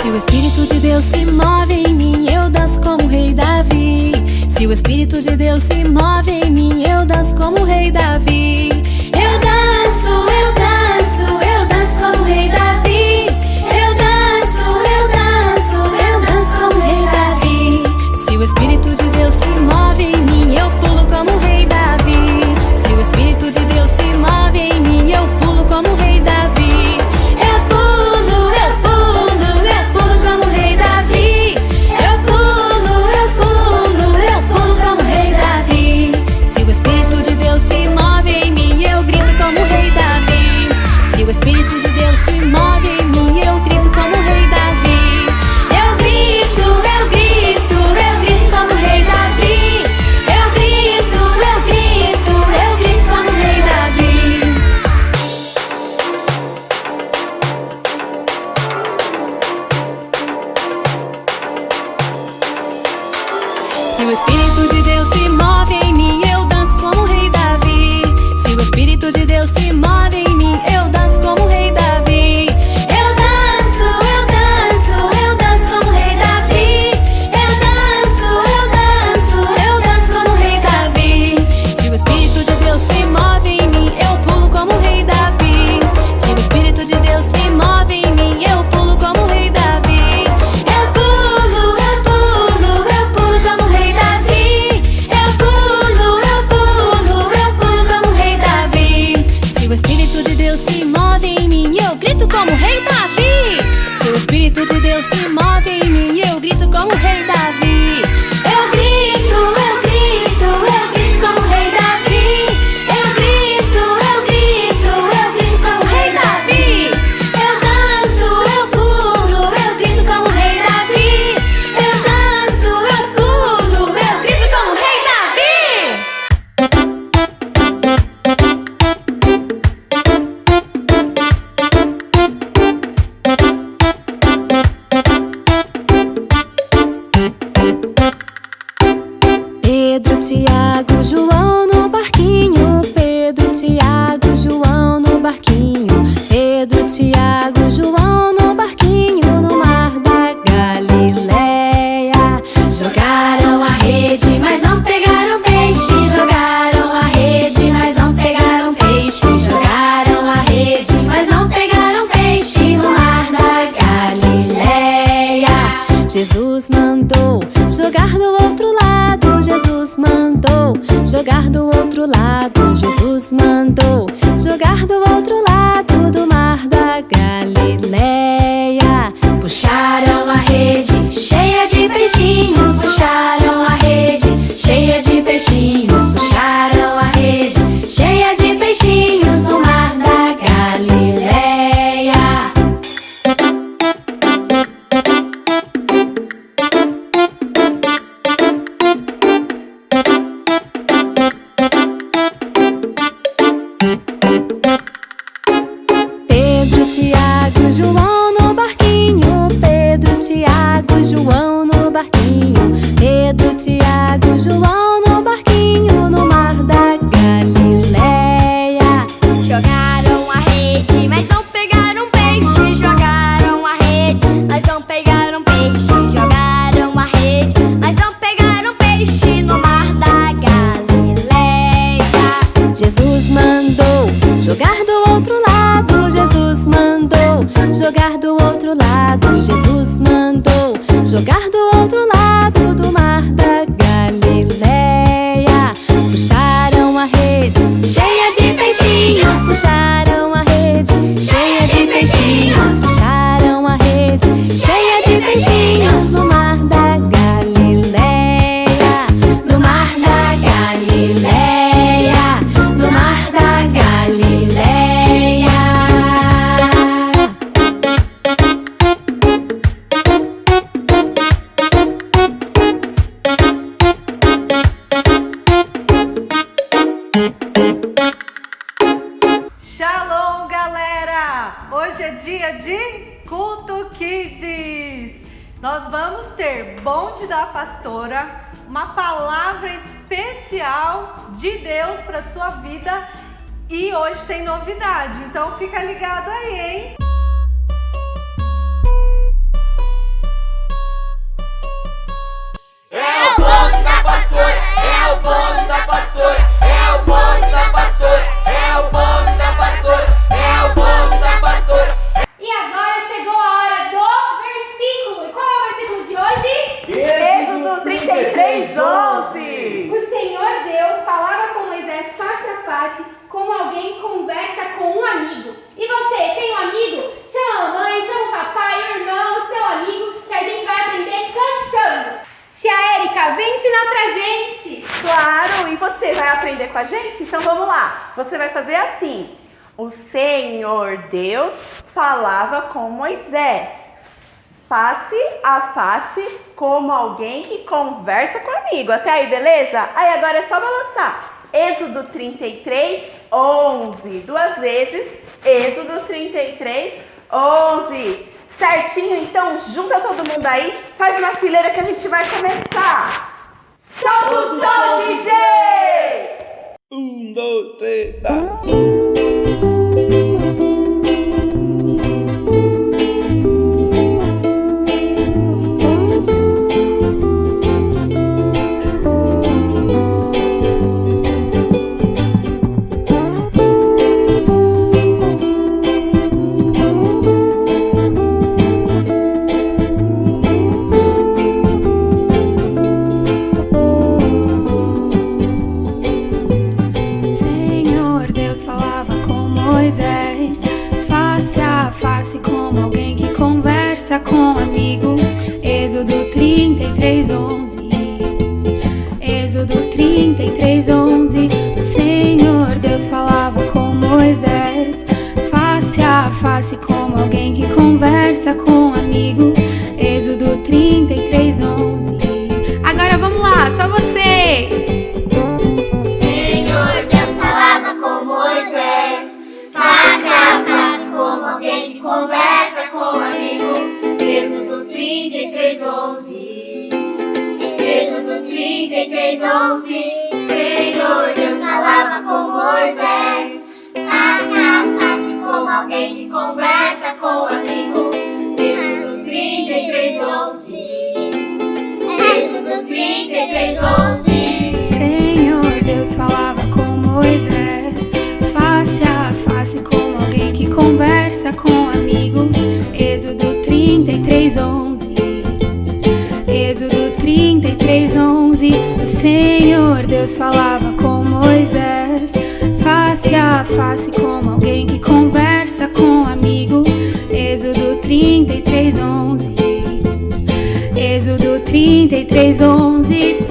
Se o Espírito de Deus se move em mim, eu danço como o rei Davi. Se o Espírito de Deus se move em mim, eu danço como o rei Davi. Eu danço, eu danço, eu danço como o rei Davi. Eu danço, eu danço, eu danço como o rei Davi. Se o Espírito de Deus se move em mim, eu pulo como o rei Davi. Se o Espírito de Deus se move em mim, eu pulo como o rei Davi. Eu pulo, eu pulo, eu pulo como o rei Davi. Eu pulo, eu pulo, eu pulo como o rei Davi. Se o Espírito de Deus se move em mim, eu grito como o rei Davi. Se o Espírito de Deus se move em mim, eu grito como o rei Davi. Eu grito, eu grito, eu grito como o rei Davi. Eu grito, eu grito, eu grito como o rei Davi. Se o Espírito de Deus se move em mim, eu danço como o rei Davi. Se o Espírito de Deus se move em mim, eu danço como o rei Davi. Eu danço, eu danço, eu danço como o rei Davi. Eu danço, eu danço, eu danço como o rei Davi. Se o Espírito de Deus se move em mim, eu pulo como o rei Davi. Se o Espírito de Deus se move em mim, eu pulo como o rei Davi. Eu pulo, eu pulo, eu pulo como o rei Davi. Eu pulo, eu pulo, eu pulo como o rei Davi. Se o Espírito de Deus se move em mim, eu grito como o rei Davi. Se o Espírito de Deus se move em mim, eu grito como o rei Davi. Eu grito, eu grito, eu grito como o rei Davi. Eu grito, eu grito, eu grito como o rei Davi. Eu danço, eu pulo, eu grito como o rei Davi. Eu danço, eu pulo, eu grito como o rei Davi. Pedro, Tiago, João no barquinho. Pedro, Tiago, João no barquinho. Pedro, Tiago, João no barquinho no mar da Galileia. Jogaram a rede, mas não pegaram peixe. Jogaram a rede, mas não pegaram peixe. Jogaram a rede, mas não pegaram peixe no mar da Galileia. Jesus mandou jogar do outro lado. Jesus mandou jogar do outro lado. Jesus mandou jogar do outro lado do mar da Galileia. Puxaram a rede cheia de peixinhos. Puxaram a rede cheia de peixinhos. Puxaram a rede cheia de peixinhos no mar da Galileia. Pedro, Tiago, João no barquinho. Pedro, Tiago, João no barquinho. Pedro, Tiago, João no barquinho no mar da Galileia. Jogaram a rede, mas não pegaram peixe. Jogaram a rede, mas não pegaram peixe. Jogaram a rede, mas não pegaram peixe no mar da Galileia. Jesus mandou jogar do outro lado. Jesus mandou jogar do outro lado. Jesus mandou jogar do outro lado do mar da Galileia. Puxaram a rede cheia de peixinhos. Puxaram a rede cheia de peixinhos. Puxaram a rede cheia de peixinhos no mar da Galileia. No mar da Galileia. No mar da Galileia. Shalom, galera! Hoje é dia de Culto Kids. Nós vamos ter bonde da pastora, uma palavra especial de Deus para sua vida e hoje tem novidade. Então fica ligado aí, hein? pastora, é o bonde da pastora, é o bonde da pastora, é o bonde da pastora. E agora chegou a hora do versículo. E qual é o versículo de hoje? Êxodo 33:11. O Senhor Deus falava com Moisés face a face, como alguém conversa com um amigo. E você, tem um amigo? Chama a mamãe, chama o papai, o irmão, o seu amigo, que a gente vai aprender cantando. Tia Érica, vem ensinar pra gente. Claro, e você vai aprender com a gente? Então vamos lá. Você vai fazer assim. O Senhor Deus falava com Moisés, face a face, como alguém que conversa comigo. Até aí, beleza? Aí agora é só balançar. Êxodo 33:11. Duas vezes. Êxodo 33:11. Certinho? Então junta todo mundo aí. Faz uma fileira que a gente vai começar. Solta o som, DJ! 1, 2, 3, dá. Senhor Deus falava com Moisés, face a face, como alguém que conversa com um amigo. Êxodo 33:11. Êxodo 33:11. O Senhor Deus falava com Moisés, face a face, como alguém que conversa com um amigo. Êxodo 33:11. Agora vamos lá, só vocês! Senhor Deus falava com Moisés, face a face, como alguém que conversa com um amigo. Êxodo 33:11. Êxodo 33:11. Senhor Deus falava com Moisés, face a face, como alguém que conversa com um amigo. Êxodo 33:11. Êxodo 33:11. Senhor Deus falava com Moisés, face a face, como alguém que conversa com um amigo. Êxodo 33:11. Êxodo 33:11. O Senhor Deus falava com Moisés, face a face, como alguém que conversa com um amigo. Êxodo 33:11. Êxodo 33:11.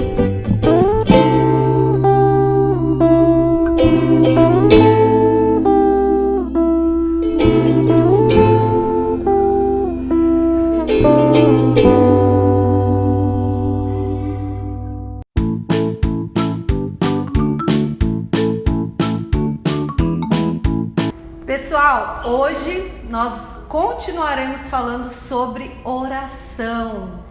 Pessoal, hoje nós continuaremos falando sobre oração.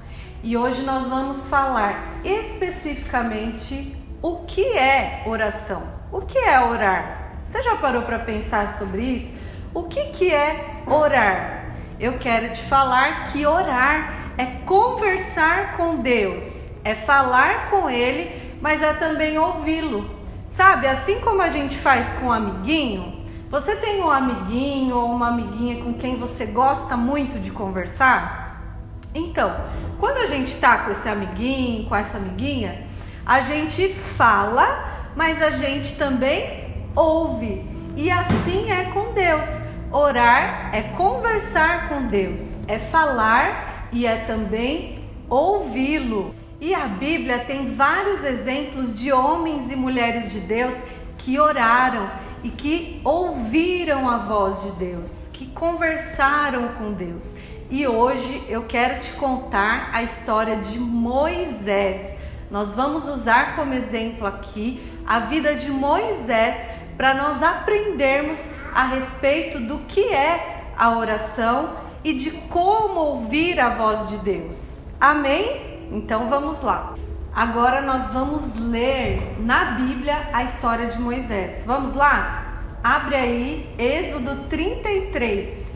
E hoje nós vamos falar especificamente o que é oração. O que é orar? Você já parou para pensar sobre isso? O que é orar? Eu quero te falar que orar é conversar com Deus, é falar com Ele, mas é também ouvi-lo. Sabe, assim como a gente faz com um amiguinho, você tem um amiguinho ou uma amiguinha com quem você gosta muito de conversar? Então, quando a gente tá com esse amiguinho, com essa amiguinha, a gente fala, mas a gente também ouve. E assim é com Deus. Orar é conversar com Deus, é falar e é também ouvi-lo. E a Bíblia tem vários exemplos de homens e mulheres de Deus que oraram e que ouviram a voz de Deus, que conversaram com Deus. E hoje eu quero te contar a história de Moisés. Nós vamos usar como exemplo aqui a vida de Moisés para nós aprendermos a respeito do que é a oração e de como ouvir a voz de Deus. Amém? Então vamos lá. Agora nós vamos ler na Bíblia a história de Moisés. Vamos lá? Abre aí Êxodo 33.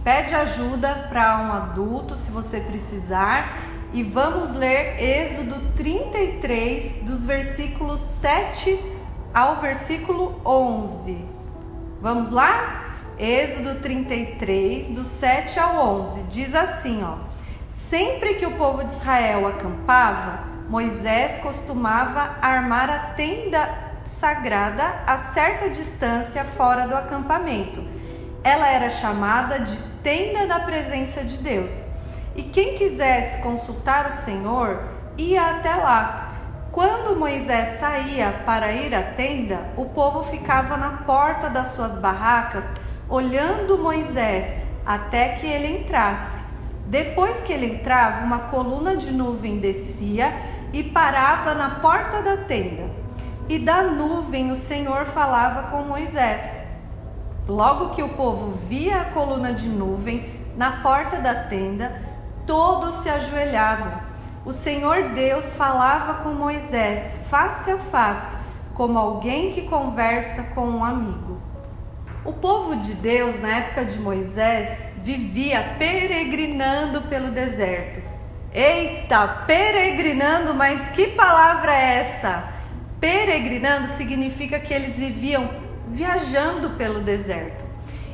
Pede ajuda para um adulto se você precisar. E vamos ler Êxodo 33, dos versículos 7 ao versículo 11. Vamos lá? Êxodo 33, do 7 ao 11. Diz assim, ó: sempre que o povo de Israel acampava, Moisés costumava armar a tenda sagrada a certa distância fora do acampamento. Ela era chamada de tenda da presença de Deus. E quem quisesse consultar o Senhor ia até lá. Quando Moisés saía para ir à tenda, o povo ficava na porta das suas barracas, olhando Moisés até que ele entrasse. Depois que ele entrava, uma coluna de nuvem descia e parava na porta da tenda. E da nuvem o Senhor falava com Moisés. Logo que o povo via a coluna de nuvem na porta da tenda, todos se ajoelhavam. O Senhor Deus falava com Moisés face a face, como alguém que conversa com um amigo. O povo de Deus, na época de Moisés, vivia peregrinando pelo deserto. Eita, peregrinando, mas que palavra é essa? Peregrinando significa que eles viviam viajando pelo deserto.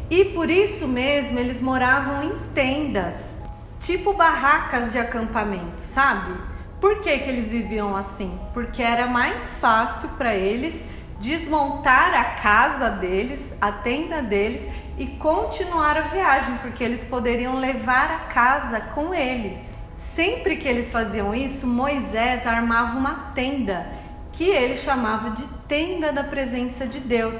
E por isso mesmo eles moravam em tendas, tipo barracas de acampamento, sabe? Por que eles viviam assim? Porque era mais fácil para eles desmontar a casa deles, a tenda deles e continuar a viagem, porque eles poderiam levar a casa com eles. Sempre que eles faziam isso, Moisés armava uma tenda, que ele chamava de tenda da presença de Deus,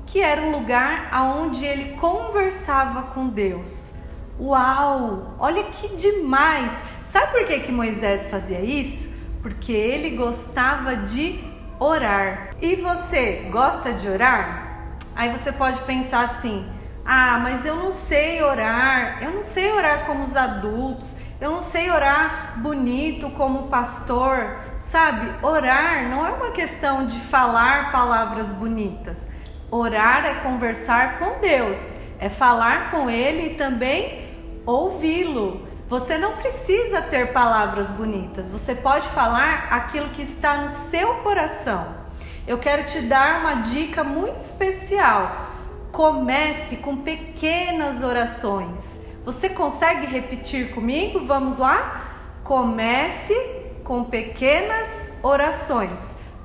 que era um lugar onde ele conversava com Deus. Uau! Olha que demais! Sabe por que Moisés fazia isso? Porque ele gostava de orar. E você gosta de orar? Aí você pode pensar assim: ah, mas eu não sei orar como os adultos, eu não sei orar bonito como o pastor. Sabe, orar não é uma questão de falar palavras bonitas. Orar é conversar com Deus, é falar com Ele e também ouvi-lo. Você não precisa ter palavras bonitas, você pode falar aquilo que está no seu coração. Eu quero te dar uma dica muito especial. Comece com pequenas orações. Você consegue repetir comigo? Vamos lá? Comece com pequenas orações.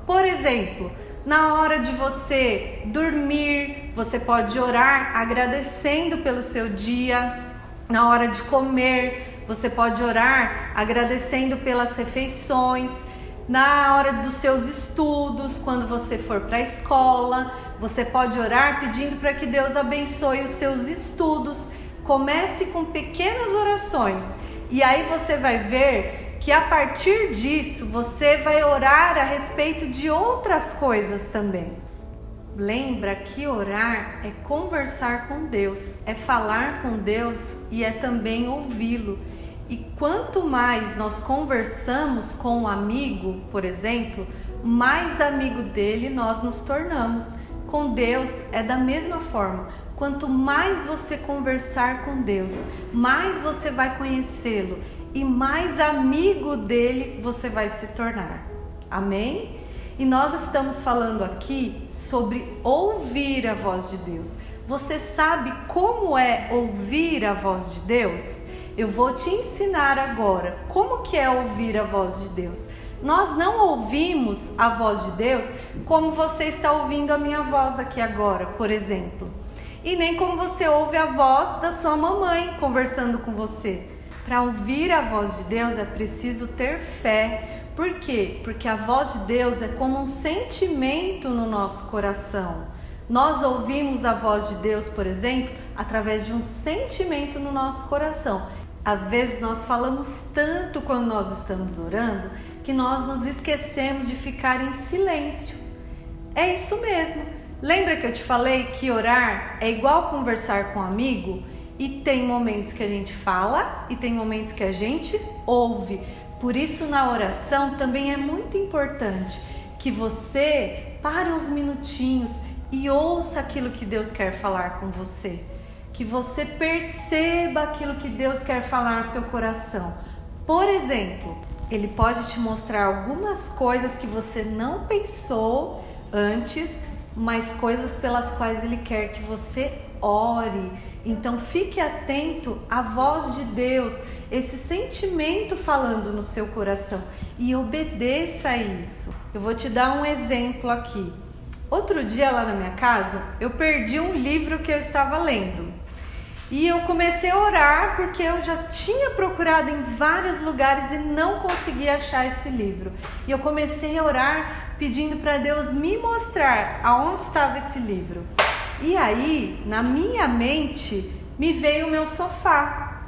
Por exemplo, na hora de você dormir, você pode orar agradecendo pelo seu dia. Na hora de comer, você pode orar agradecendo pelas refeições. Na hora dos seus estudos, quando você for para a escola, você pode orar pedindo para que Deus abençoe os seus estudos. Comece com pequenas orações e aí você vai ver que a partir disso você vai orar a respeito de outras coisas também. Lembra que orar é conversar com Deus, é falar com Deus e é também ouvi-lo. E quanto mais nós conversamos com um amigo, por exemplo, mais amigo dele nós nos tornamos. Com Deus é da mesma forma. Quanto mais você conversar com Deus, mais você vai conhecê-lo e mais amigo dele você vai se tornar. Amém? E nós estamos falando aqui sobre ouvir a voz de Deus. Você sabe como é ouvir a voz de Deus? Eu vou te ensinar agora como que é ouvir a voz de Deus. Nós não ouvimos a voz de Deus como você está ouvindo a minha voz aqui agora, por exemplo. E nem como você ouve a voz da sua mamãe conversando com você. Para ouvir a voz de Deus é preciso ter fé. Por quê? Porque a voz de Deus é como um sentimento no nosso coração. Nós ouvimos a voz de Deus, por exemplo, através de um sentimento no nosso coração. Às vezes nós falamos tanto quando nós estamos orando que nós nos esquecemos de ficar em silêncio. É isso mesmo. Lembra que eu te falei que orar é igual conversar com um amigo? E tem momentos que a gente fala e tem momentos que a gente ouve. Por isso, na oração também é muito importante que você pare uns minutinhos e ouça aquilo que Deus quer falar com você. Que você perceba aquilo que Deus quer falar no seu coração. Por exemplo, Ele pode te mostrar algumas coisas que você não pensou, antes, mas coisas pelas quais Ele quer que você ore. Então fique atento à voz de Deus, esse sentimento falando no seu coração, e obedeça a isso. Eu vou te dar um exemplo aqui. Outro dia lá na minha casa, eu perdi um livro que eu estava lendo. E eu comecei a orar porque eu já tinha procurado em vários lugares e não conseguia achar esse livro. E eu comecei a orar pedindo para Deus me mostrar aonde estava esse livro. E aí, na minha mente, me veio o meu sofá.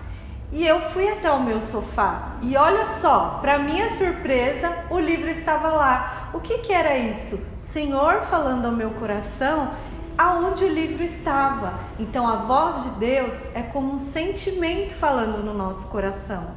E eu fui até o meu sofá. E olha só, para minha surpresa, o livro estava lá. O que era isso? O Senhor falando ao meu coração aonde o livro estava. Então a voz de Deus é como um sentimento falando no nosso coração.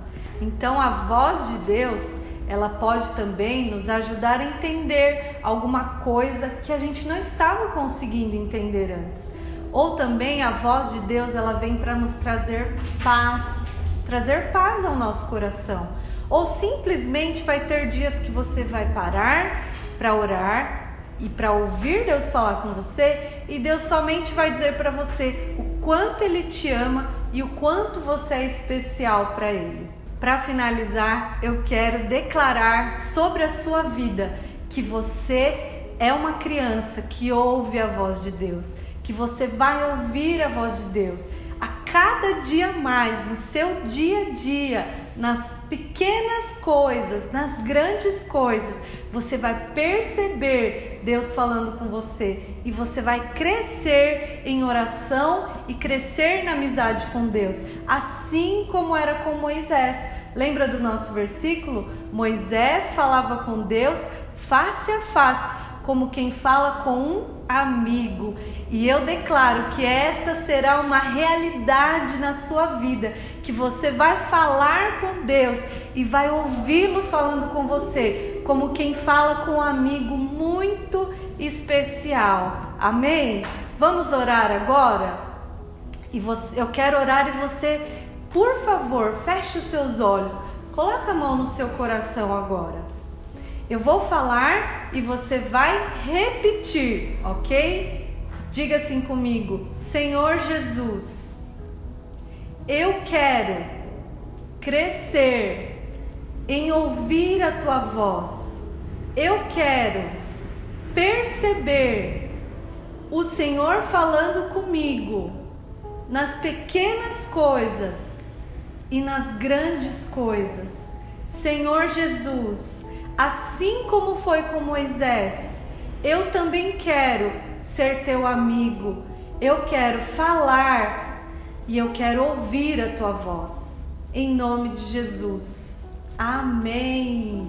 Então a voz de Deus, ela pode também nos ajudar a entender alguma coisa que a gente não estava conseguindo entender antes. Ou também a voz de Deus, ela vem para nos trazer paz ao nosso coração. Ou simplesmente vai ter dias que você vai parar para orar e para ouvir Deus falar com você, e Deus somente vai dizer para você o quanto Ele te ama e o quanto você é especial para Ele. Para finalizar, eu quero declarar sobre a sua vida que você é uma criança que ouve a voz de Deus, que você vai ouvir a voz de Deus a cada dia mais, no seu dia a dia, nas pequenas coisas, nas grandes coisas. Você vai perceber Deus falando com você e você vai crescer em oração e crescer na amizade com Deus, assim como era com Moisés. Lembra do nosso versículo? Moisés falava com Deus face a face, como quem fala com um amigo. E eu declaro que essa será uma realidade na sua vida, que você vai falar com Deus e vai ouvi-lo falando com você, como quem fala com um amigo muito especial. Amém? Vamos orar agora? Eu quero orar e você, por favor, feche os seus olhos, coloca a mão no seu coração agora. Eu vou falar e você vai repetir, ok? Diga assim comigo: Senhor Jesus, eu quero crescer em ouvir a Tua voz. Eu quero perceber o Senhor falando comigo nas pequenas coisas e nas grandes coisas. Senhor Jesus, assim como foi com Moisés, eu também quero ser Teu amigo. Eu quero falar e eu quero ouvir a Tua voz. Em nome de Jesus. Amém.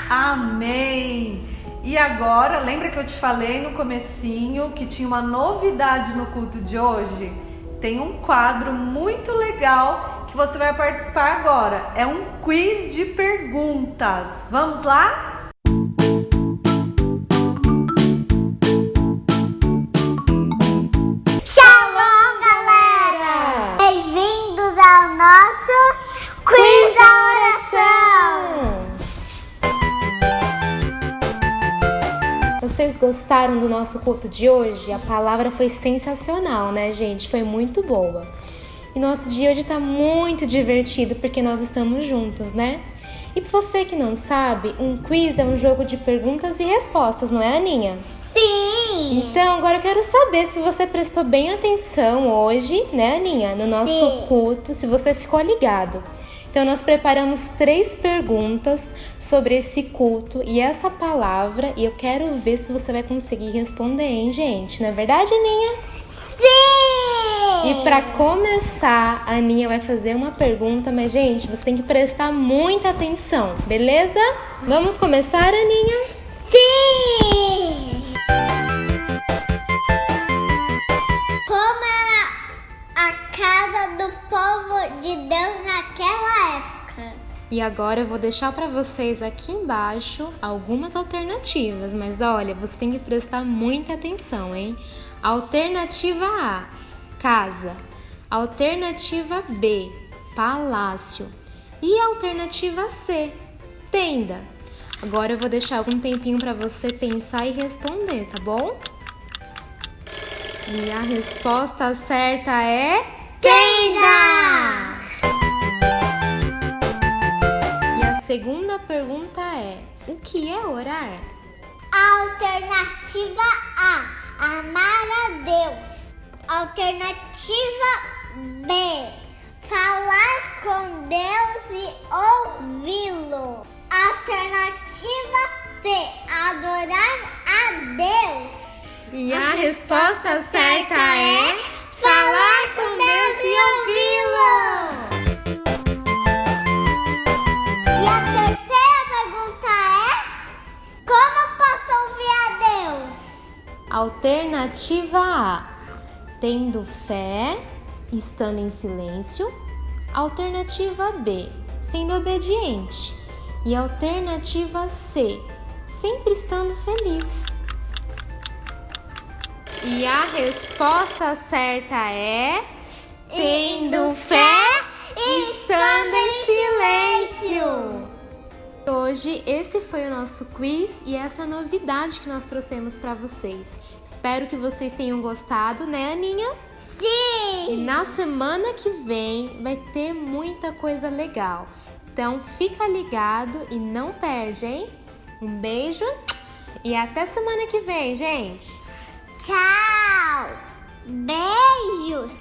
Amém. E agora, lembra que eu te falei no comecinho que tinha uma novidade no culto de hoje? Tem um quadro muito legal que você vai participar agora. É um quiz de perguntas. Vamos lá? Shalom, galera! Bem-vindos ao nosso Quiz da Oração! Vocês gostaram do nosso culto de hoje? A palavra foi sensacional, né, gente? Foi muito boa. E nosso dia hoje tá muito divertido porque nós estamos juntos, né? E pra você que não sabe, um quiz é um jogo de perguntas e respostas, não é, Aninha? Sim! Então, agora eu quero saber se você prestou bem atenção hoje, né, Aninha? No nosso culto, se você ficou ligado. Então, nós preparamos 3 perguntas sobre esse culto e essa palavra. E eu quero ver se você vai conseguir responder, hein, gente? Não é verdade, Aninha? Sim! E para começar, a Aninha vai fazer uma pergunta, mas, gente, você tem que prestar muita atenção, beleza? Vamos começar, Aninha? Sim! Como era a casa do povo de Deus naquela época? E agora eu vou deixar para vocês aqui embaixo algumas alternativas, mas olha, você tem que prestar muita atenção, hein? Alternativa A, casa. Alternativa B, palácio. E alternativa C, tenda. Agora eu vou deixar algum tempinho para você pensar e responder, tá bom? E a resposta certa é Tenda! E a segunda pergunta é: o que é orar? Alternativa A, amar a Deus. Alternativa B, falar com Deus e ouvi-lo. Alternativa C, adorar a Deus. E a resposta certa é falar com Deus e ouvi-lo. E a terceira pergunta é: como eu posso ouvir a Deus? Alternativa A, tendo fé, estando em silêncio. Alternativa B, sendo obediente. E alternativa C, sempre estando feliz. E a resposta certa é tendo fé, estando em silêncio. Hoje esse foi o nosso quiz e essa novidade que nós trouxemos para vocês. Espero que vocês tenham gostado, né, Aninha? Sim! E na semana que vem vai ter muita coisa legal. Então fica ligado e não perde, hein? Um beijo e até semana que vem, gente! Tchau! Beijos!